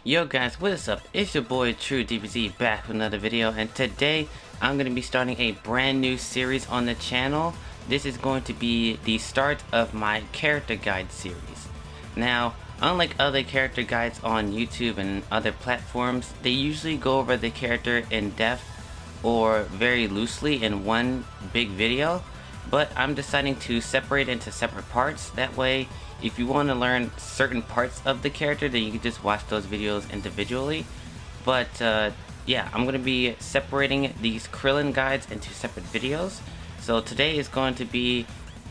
Yo guys, what is up? It's your boy TRUEDBZMaster back with another video, and today I'm going to be starting a brand new series on the channel. This is going to be the start of my character guide series. Now, unlike other character guides on YouTube and other platforms, they usually go over the character in depth or very loosely in one big video, but I'm deciding to separate into separate parts. That way, if you want to learn certain parts of the character, then you can just watch those videos individually. But yeah, I'm going to be separating these Krillin guides into separate videos. So today is going to be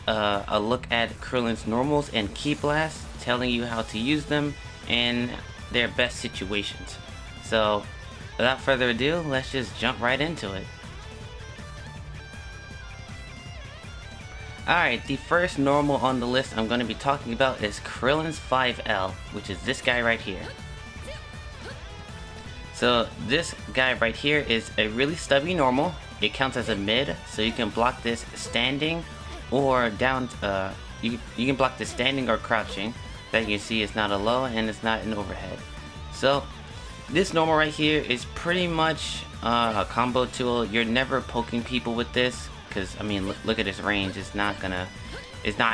a look at Krillin's normals and Ki Blasts, telling you how to use them in their best situations. So without further ado, let's just jump right into it. Alright, the first normal on the list I'm going to be talking about is Krillin's 5L, which is this guy right here. So this guy right here is a really stubby normal. It counts as a mid, so you can block this standing or down. You can block this standing or crouching. That you can see it's not a low and it's not an overhead. So this normal right here is pretty much a combo tool. You're never poking people with this. Because I mean, look at its range. It's not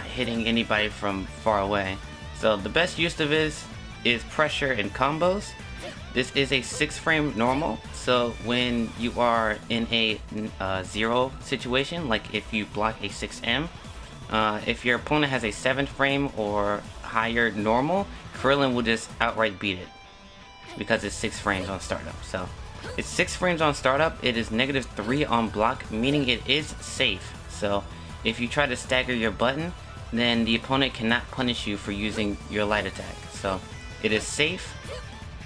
hitting anybody from far away. So the best use of this is pressure and combos. This is a 6 frame normal. So when you are in a 0 situation, like if you block a 6M, if your opponent has a 7 frame or higher normal, Krillin will just outright beat it because it's 6 frames on startup. So it's 6 frames on startup, it is -3 on block, meaning it is safe. So if you try to stagger your button, then the opponent cannot punish you for using your light attack. So it is safe,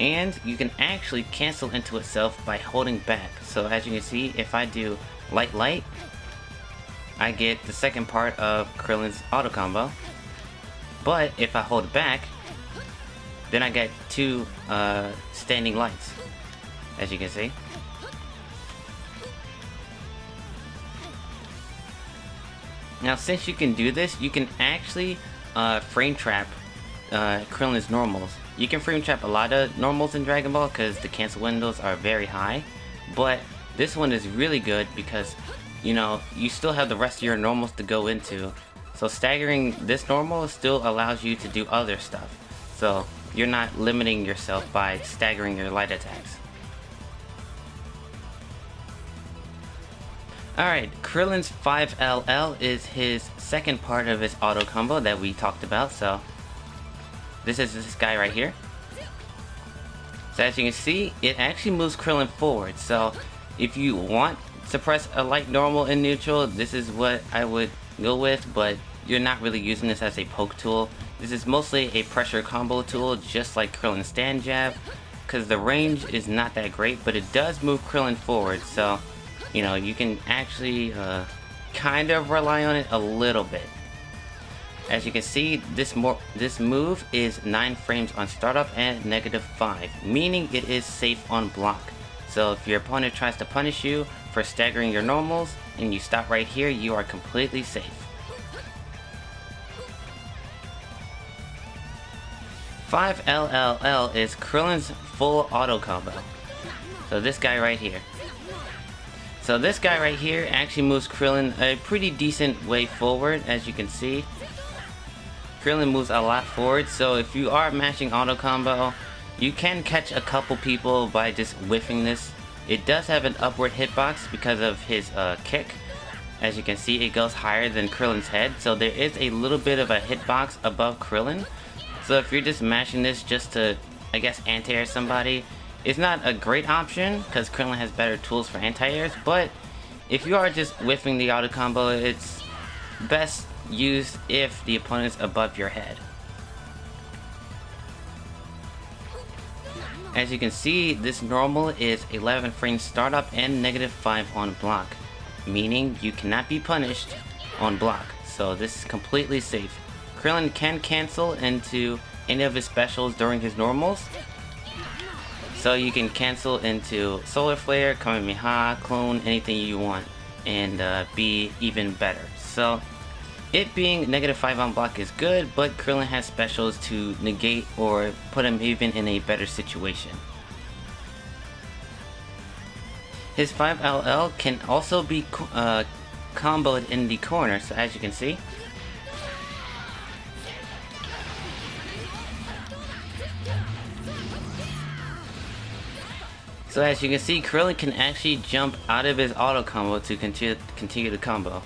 and you can actually cancel into itself by holding back. So as you can see, if I do light, I get the second part of Krillin's auto combo. But if I hold back, then I get 2 standing lights, as you can see. Now, since you can do this, you can actually frame trap Krillin's normals. You can frame trap a lot of normals in Dragon Ball because the cancel windows are very high, but this one is really good because, you know, you still have the rest of your normals to go into. So staggering this normal still allows you to do other stuff. So you're not limiting yourself by staggering your light attacks. Alright, Krillin's 5LL is his second part of his auto combo that we talked about. So this is this guy right here. So as you can see, it actually moves Krillin forward. So if you want to press a light normal in neutral, this is what I would go with, but you're not really using this as a poke tool. This is mostly a pressure combo tool, just like Krillin's stand jab, because the range is not that great, but it does move Krillin forward. So you know, you can actually kind of rely on it a little bit. As you can see, this move is 9 frames on startup and -5, meaning it is safe on block. So if your opponent tries to punish you for staggering your normals and you stop right here, you are completely safe. 5LLL is Krillin's full auto combo. So this guy right here. So this guy right here actually moves Krillin a pretty decent way forward. As you can see, Krillin moves a lot forward. So if you are mashing auto combo, you can catch a couple people by just whiffing this. It does have an upward hitbox because of his kick. As you can see, it goes higher than Krillin's head. So there is a little bit of a hitbox above Krillin. So if you're just mashing this just to, I guess, anti-air somebody, it's not a great option because Krillin has better tools for anti-airs, but if you are just whiffing the auto combo, it's best used if the opponent's above your head. As you can see, this normal is 11 frames startup and -5 on block, meaning you cannot be punished on block. So this is completely safe. Krillin can cancel into any of his specials during his normals. So you can cancel into Solar Flare, Kamehameha, Clone, anything you want, and be even better. So It being -5 on block is good, but Krillin has specials to negate or put him even in a better situation. His 5LL can also be comboed in the corner, so as you can see. So as you can see, Krillin can actually jump out of his auto combo to continue the combo.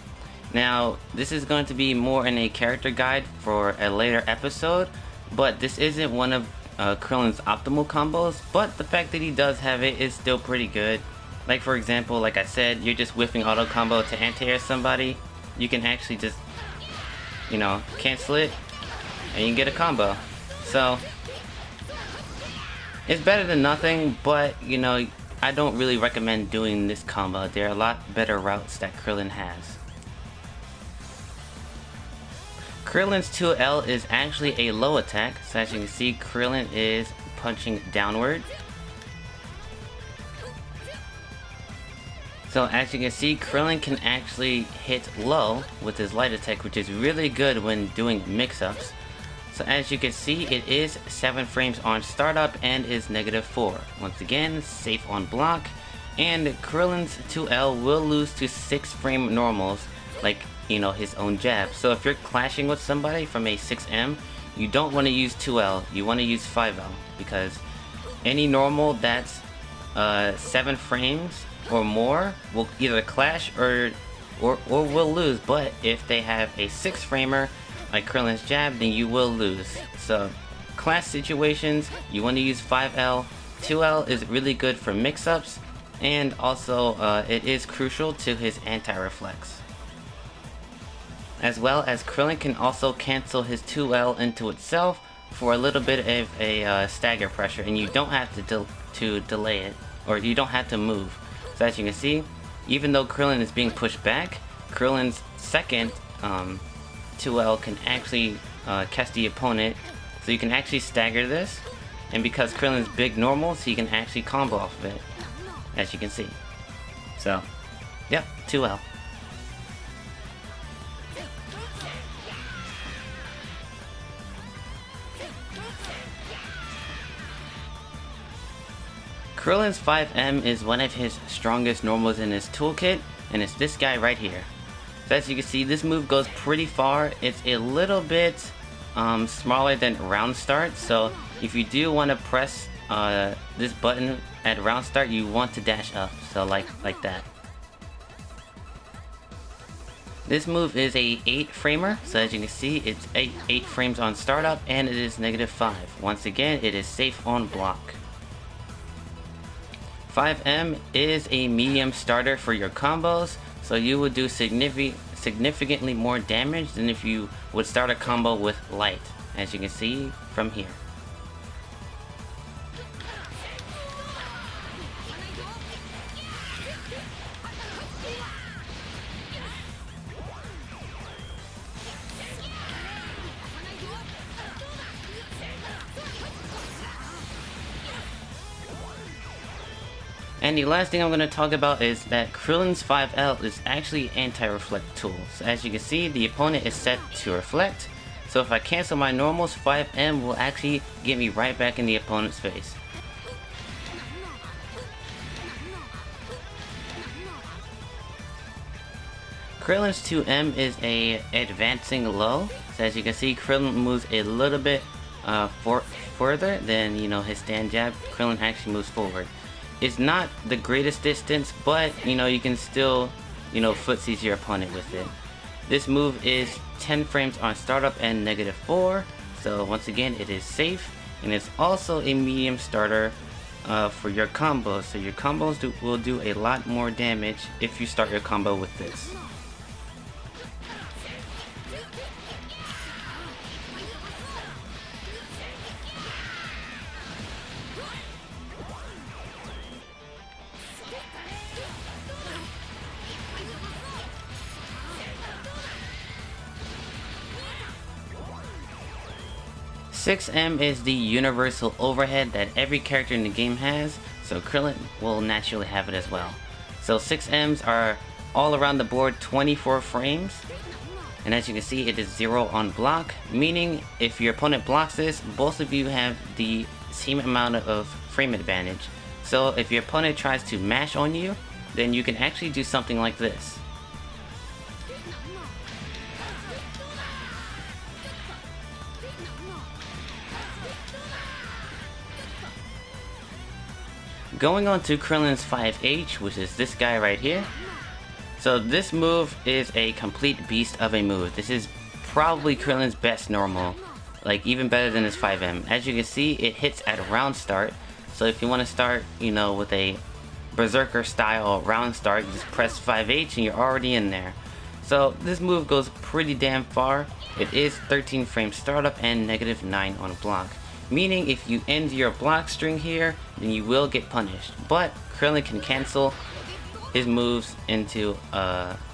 Now, this is going to be more in a character guide for a later episode, but this isn't one of Krillin's optimal combos, but the fact that he does have it is still pretty good. Like for example, like I said, you're just whiffing auto combo to anti-air somebody, you can actually just, you know, cancel it, and you can get a combo. So, it's better than nothing, but, you know, I don't really recommend doing this combo. There are a lot better routes that Krillin has. Krillin's 2L is actually a low attack, so as you can see, Krillin is punching downward. So as you can see, Krillin can actually hit low with his light attack, which is really good when doing mix-ups. So as you can see, it is 7 frames on startup and is -4. Once again, safe on block, and Krillin's 2L will lose to 6 frame normals, like, you know, his own jab. So if you're clashing with somebody from a 6M, you don't want to use 2L, you want to use 5L, because any normal that's 7 frames or more will either clash or will lose. But if they have a 6 framer like Krillin's jab, then you will lose. So clash situations, you want to use 5L. 2L is really good for mix-ups, and also it is crucial to his anti-reflex. As well as Krillin can also cancel his 2L into itself for a little bit of a stagger pressure, and you don't have to delay it, or you don't have to move. So as you can see, even though Krillin is being pushed back, Krillin's second 2L can actually catch the opponent, so you can actually stagger this, and because Krillin's big normals, he can actually combo off of it, as you can see. So, yep, 2L. Krillin's 5M is one of his strongest normals in his toolkit, and it's this guy right here. So as you can see, this move goes pretty far. It's a little bit smaller than round start, so if you do want to press this button at round start, you want to dash up, so like that. This move is a 8 framer, so as you can see, it's 8 frames on startup, and it is -5. Once again, it is safe on block. 5M is a medium starter for your combos, so you would do significantly more damage than if you would start a combo with light, as you can see from here. And the last thing I'm going to talk about is that Krillin's 5L is actually anti-reflect tool. So as you can see, the opponent is set to reflect. So if I cancel my normals, 5M will actually get me right back in the opponent's face. Krillin's 2M is a advancing low. So as you can see, Krillin moves a little bit further than, you know, his stand jab. Krillin actually moves forward. It's not the greatest distance, but, you know, you can still, you know, footsies your opponent with it. This move is 10 frames on startup and -4, so once again, it is safe, and it's also a medium starter for your combos. So your combos will do a lot more damage if you start your combo with this. .6M is the universal overhead that every character in the game has, so Krillin will naturally have it as well. So 6Ms are all around the board 24 frames, And as you can see, it is 0 on block, meaning if your opponent blocks this, both of you have the same amount of frame advantage. So if your opponent tries to mash on you, then you can actually do something like this. Going on to Krillin's 5H, which is this guy right here. So this move is a complete beast of a move. This is probably Krillin's best normal, like even better than his 5M. As you can see, it hits at round start. So if you want to start, you know, with a berserker style round start, just press 5H and you're already in there. So this move goes pretty damn far. It is 13 frame startup and -9 on block. Meaning if you end your block string here, then you will get punished. But Krillin can cancel his moves into,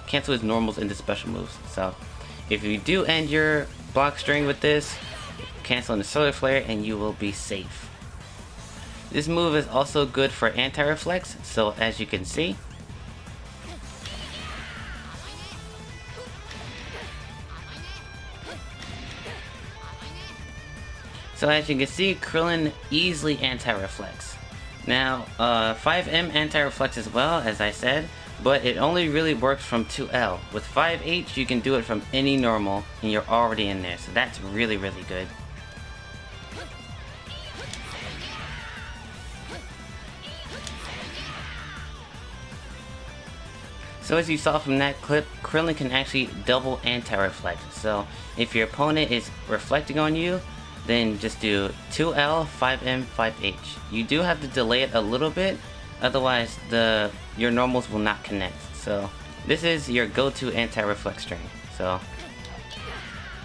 cancel his normals into special moves. So if you do end your block string with this, cancel in the solar flare and you will be safe. This move is also good for anti-reflex, so as you can see, Krillin easily anti-reflex. Now, 5M anti-reflex as well, as I said, but it only really works from 2L. With 5H, you can do it from any normal, and you're already in there, so that's really, really good. So as you saw from that clip, Krillin can actually double anti-reflect. So if your opponent is reflecting on you, then just do 2L, 5M, 5H. You do have to delay it a little bit, otherwise your normals will not connect. So this is your go-to anti-reflect string. So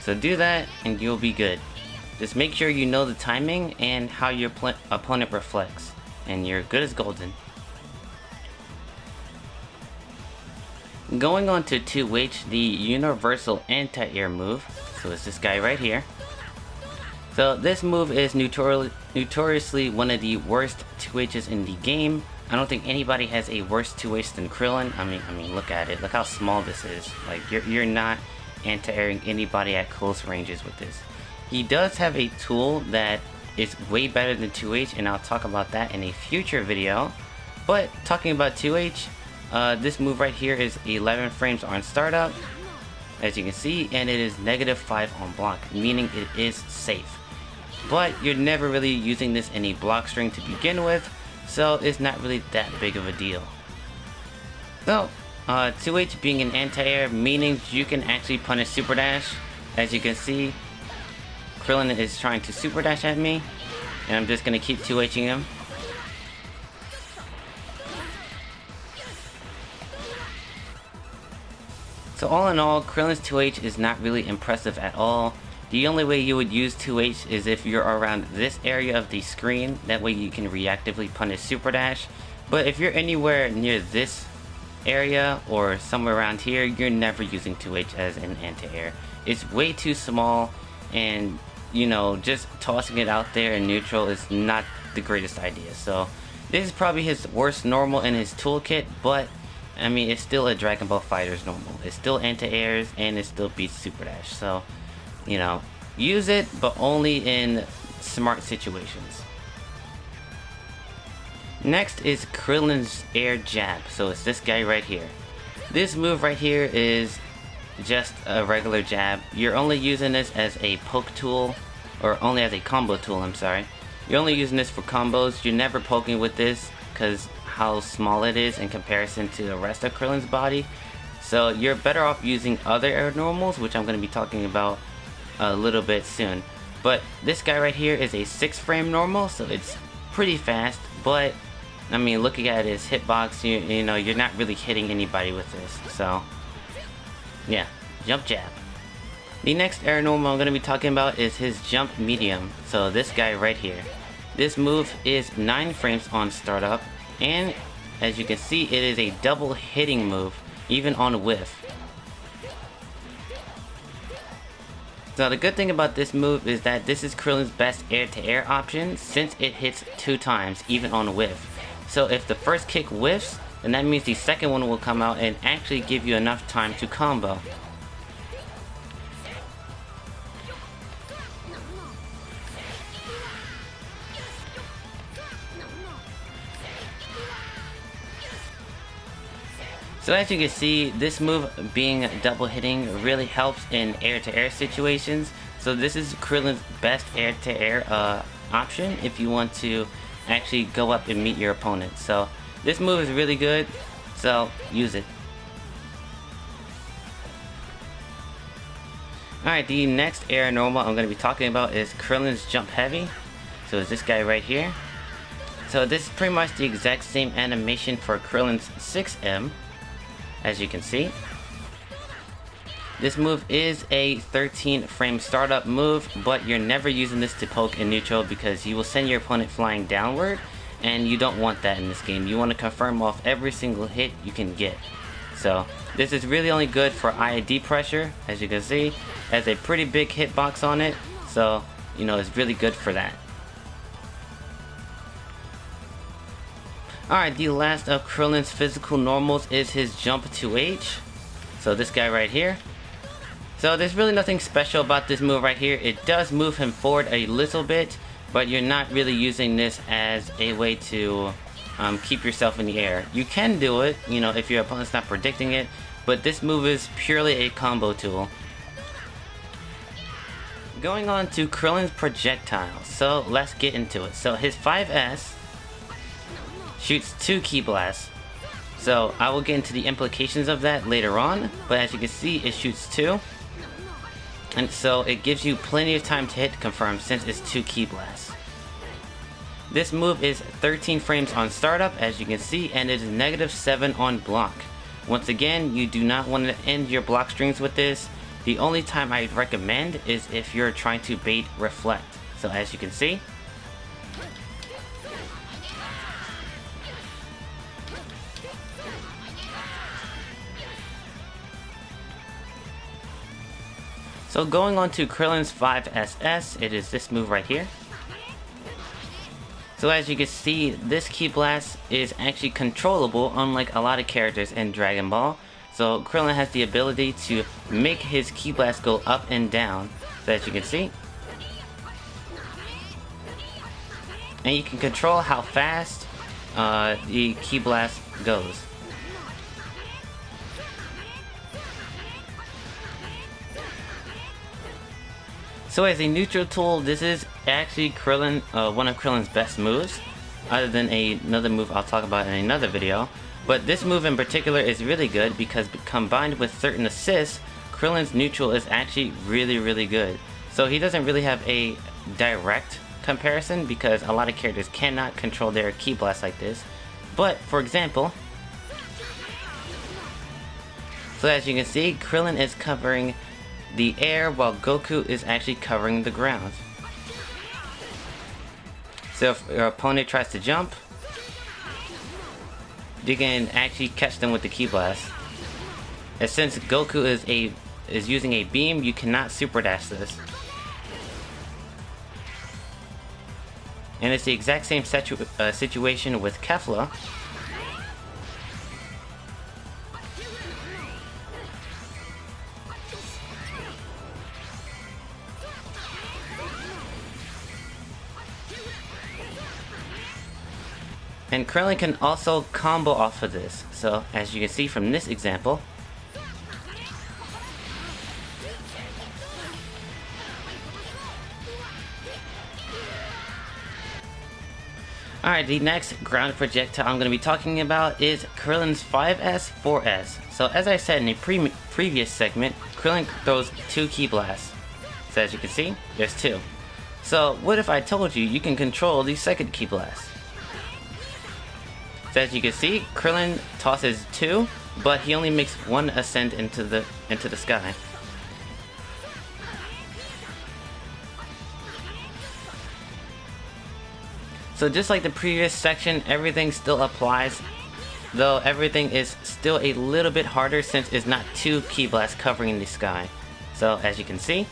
do that and you'll be good. Just make sure you know the timing and how your opponent reflects, and you're good as golden. Going on to 2H, the universal anti-air move. So it's this guy right here. So this move is notoriously one of the worst 2Hs in the game. I don't think anybody has a worse 2H than Krillin. I mean, look at it. Look how small this is. Like, you're not anti-airing anybody at close ranges with this. He does have a tool that is way better than 2H, and I'll talk about that in a future video. But talking about 2H, this move right here is 11 frames on startup, as you can see, and it is -5 on block, meaning it is safe. But you're never really using this in a block string to begin with, so it's not really that big of a deal. So, 2H being an anti-air, meaning you can actually punish super dash. As you can see, Krillin is trying to super dash at me, and I'm just gonna keep 2Hing him. So all in all, Krillin's 2H is not really impressive at all. The only way you would use 2H is if you're around this area of the screen, that way you can reactively punish super dash. But if you're anywhere near this area or somewhere around here, you're never using 2H as an anti-air. It's way too small, and you know, just tossing it out there in neutral is not the greatest idea. So this is probably his worst normal in his toolkit, but I mean, it's still a Dragon Ball FighterZ normal. It's still anti-airs and it still beats super dash. So, you know, use it, but only in smart situations. Next is Krillin's air jab. So it's this guy right here. This move right here is just a regular jab. You're only using this as a poke tool, or only as a combo tool, I'm sorry. You're only using this for combos. You're never poking with this because how small it is in comparison to the rest of Krillin's body. So you're better off using other air normals, which I'm going to be talking about a little bit soon. But this guy right here is a 6 frame normal, so it's pretty fast. But I mean, looking at his hitbox, you know, you're not really hitting anybody with this. So yeah, jump jab. The next air normal I'm going to be talking about is his jump medium. So this guy right here. This move is 9 frames on startup, and as you can see, it is a double hitting move, even on whiff. So the good thing about this move is that this is Krillin's best air-to-air option, since it hits 2 times, even on whiff. So if the first kick whiffs, then that means the second one will come out and actually give you enough time to combo. So as you can see, this move being double hitting really helps in air-to-air situations. So this is Krillin's best air-to-air option if you want to actually go up and meet your opponent. So this move is really good, so use it. Alright, the next air normal I'm going to be talking about is Krillin's Jump Heavy. So it's this guy right here. So this is pretty much the exact same animation for Krillin's 6M, as you can see. This move is a 13 frame startup move, but you're never using this to poke in neutral because you will send your opponent flying downward, and you don't want that in this game. You want to confirm off every single hit you can get. So this is really only good for IID pressure, as you can see. It has a pretty big hitbox on it, so you know it's really good for that. Alright, the last of Krillin's physical normals is his Jump 2H. So this guy right here. So there's really nothing special about this move right here. It does move him forward a little bit, but you're not really using this as a way to keep yourself in the air. You can do it, you know, if your opponent's not predicting it, but this move is purely a combo tool. Going on to Krillin's projectiles, so let's get into it. So his 5S shoots 2 Ki Blasts. So I will get into the implications of that later on, but as you can see, it shoots 2. And so it gives you plenty of time to hit confirm since it's 2 Ki Blasts. This move is 13 frames on startup, as you can see, and it is -7 on block. Once again, you do not want to end your block strings with this. The only time I'd recommend is if you're trying to bait reflect. So as you can see, so going on to Krillin's 5SS, it is this move right here. So as you can see, this Ki Blast is actually controllable, unlike a lot of characters in Dragon Ball. So Krillin has the ability to make his Ki Blast go up and down, so as you can see. And you can control how fast the Ki Blast goes. So as a neutral tool, this is actually Krillin, one of Krillin's best moves, other than another move I'll talk about in another video. But this move in particular is really good because combined with certain assists, Krillin's neutral is actually really good. So he doesn't really have a direct comparison because a lot of characters cannot control their Ki Blast like this. But for example, so as you can see, Krillin is covering the air while Goku is actually covering the ground. So if your opponent tries to jump, you can actually catch them with the Ki Blast. And since Goku is using a beam, you cannot super dash this. And it's the exact same situation with Kefla. And Krillin can also combo off of this. So as you can see from this example, alright, the next ground projectile I'm going to be talking about is Krillin's 5S, 4S. So as I said in a previous segment, Krillin throws 2 Ki Blasts. So as you can see, there's 2. So what if I told you you can control the second Ki Blast? So as you can see, Krillin tosses 2, but he only makes 1 ascent into the sky. So just like the previous section, everything still applies, though everything is still a little bit harder since it's not 2 Ki Blasts covering the sky. So as you can see,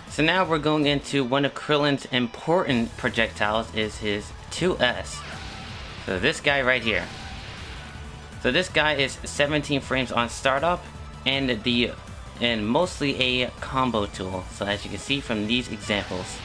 so now we're going into one of Krillin's important projectiles is his 2S. So this guy right here. So this guy is 17 frames on startup and mostly a combo tool. So as you can see from these examples.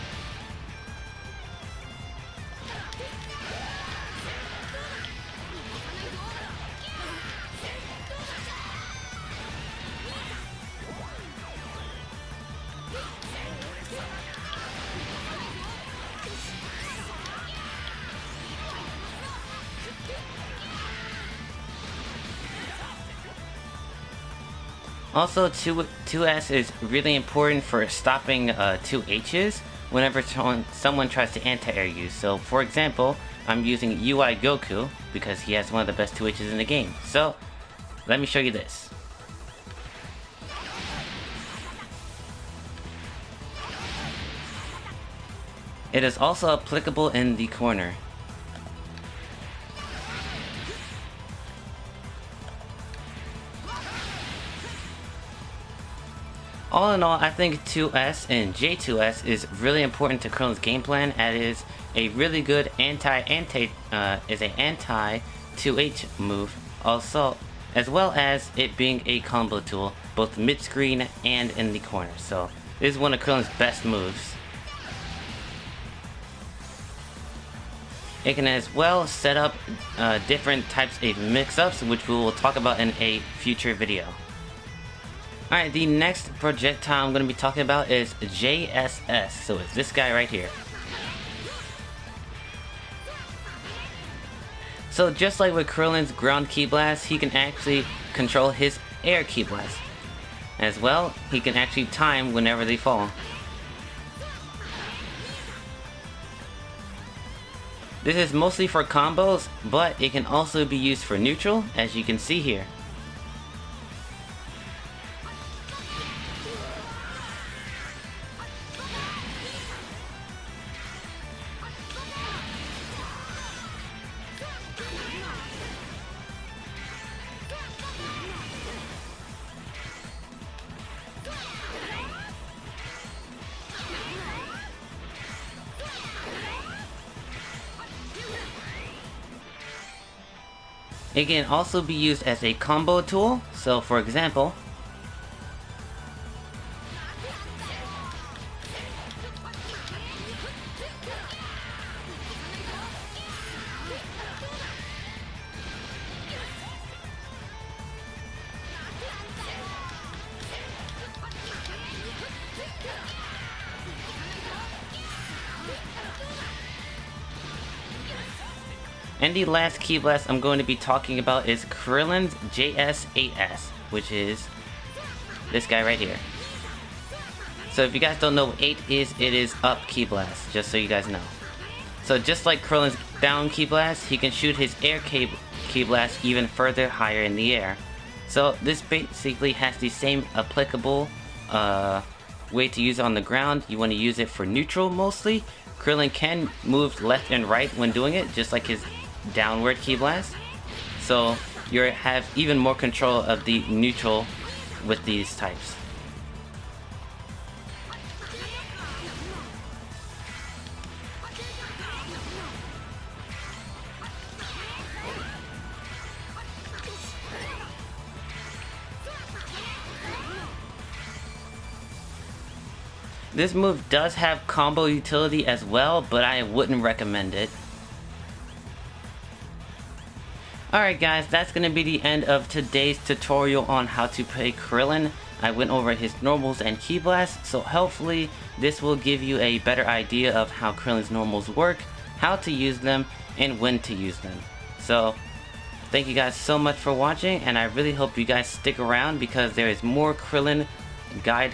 Also, 2S is really important for stopping 2Hs whenever someone tries to anti-air you. So, for example, I'm using UI Goku because he has one of the best 2Hs in the game. So, let me show you this. It is also applicable in the corner. All in all, I think 2S and J2S is really important to Krillin's game plan, as it is a really good anti-2H move, also, as well as it being a combo tool, both mid-screen and in the corner. So, this is one of Krillin's best moves. It can as well set up different types of mix-ups, which we will talk about in a future video. Alright, the next projectile I'm going to be talking about is JSS, so it's this guy right here. So just like with Krillin's ground ki blast, he can actually control his air ki blast. As well, he can actually time whenever they fall. This is mostly for combos, but it can also be used for neutral, as you can see here. It can also be used as a combo tool, so for example, and the last ki blast I'm going to be talking about is Krillin's JS8S, which is this guy right here. So if you guys don't know what 8 is, it is up ki blast, just so you guys know. So just like Krillin's down ki blast, he can shoot his air ki blast even further higher in the air. So this basically has the same applicable way to use it on the ground. You want to use it for neutral mostly. Krillin can move left and right when doing it, just like his downward ki blast, so you have even more control of the neutral with these types. This move does have combo utility as well, but I wouldn't recommend it. Alright guys, that's going to be the end of today's tutorial on how to play Krillin. I went over his normals and ki blasts, so hopefully this will give you a better idea of how Krillin's normals work, how to use them, and when to use them. So, thank you guys so much for watching, and I really hope you guys stick around because there is more Krillin guide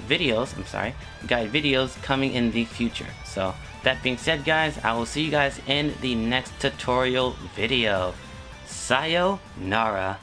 videos coming in the future. So, that being said guys, I will see you guys in the next tutorial video. Sayonara.